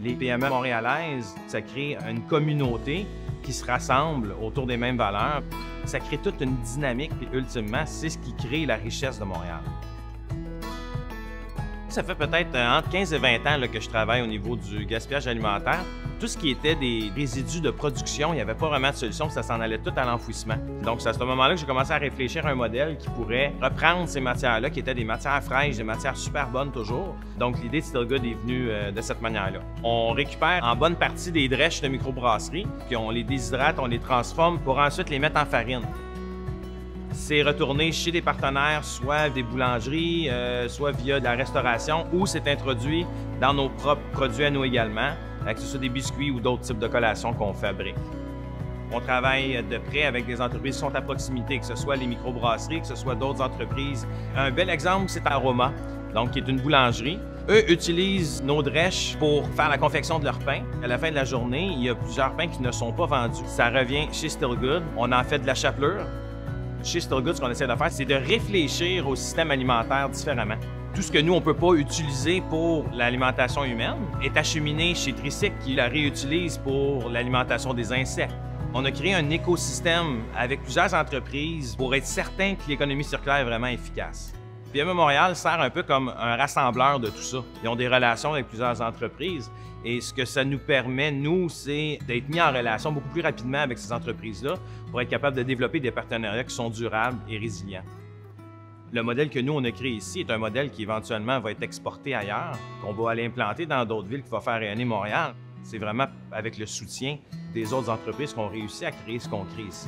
Les PME montréalaises, ça crée une communauté qui se rassemble autour des mêmes valeurs. Ça crée toute une dynamique, puis ultimement, c'est ce qui crée la richesse de Montréal. Ça fait peut-être entre 15 et 20 ans là, que je travaille au niveau du gaspillage alimentaire. Tout ce qui était des résidus de production, il n'y avait pas vraiment de solution, ça s'en allait tout à l'enfouissement. Donc, c'est à ce moment-là que j'ai commencé à réfléchir à un modèle qui pourrait reprendre ces matières-là, qui étaient des matières fraîches, des matières super bonnes toujours. Donc, l'idée de Still Good est venue de cette manière-là. On récupère en bonne partie des drèches de microbrasserie, puis on les déshydrate, on les transforme pour ensuite les mettre en farine. C'est retourné chez des partenaires, soit des boulangeries, soit via de la restauration, ou c'est introduit dans nos propres produits à nous également, que ce soit des biscuits ou d'autres types de collations qu'on fabrique. On travaille de près avec des entreprises qui sont à proximité, que ce soit les microbrasseries, que ce soit d'autres entreprises. Un bel exemple, c'est Aroma, donc qui est une boulangerie. Eux utilisent nos drèches pour faire la confection de leur pain. À la fin de la journée, il y a plusieurs pains qui ne sont pas vendus. Ça revient chez Still Good, on en fait de la chapelure. Chez Still Good, ce qu'on essaie de faire, c'est de réfléchir au système alimentaire différemment. Tout ce que nous, on ne peut pas utiliser pour l'alimentation humaine est acheminé chez Tricycle qui la réutilise pour l'alimentation des insectes. On a créé un écosystème avec plusieurs entreprises pour être certain que l'économie circulaire est vraiment efficace. PME Montréal sert un peu comme un rassembleur de tout ça. Ils ont des relations avec plusieurs entreprises et ce que ça nous permet, nous, c'est d'être mis en relation beaucoup plus rapidement avec ces entreprises-là pour être capable de développer des partenariats qui sont durables et résilients. Le modèle que nous, on a créé ici est un modèle qui éventuellement va être exporté ailleurs, qu'on va aller implanter dans d'autres villes, qui va faire rayonner Montréal. C'est vraiment avec le soutien des autres entreprises qu'on réussit à créer ce qu'on crée ici.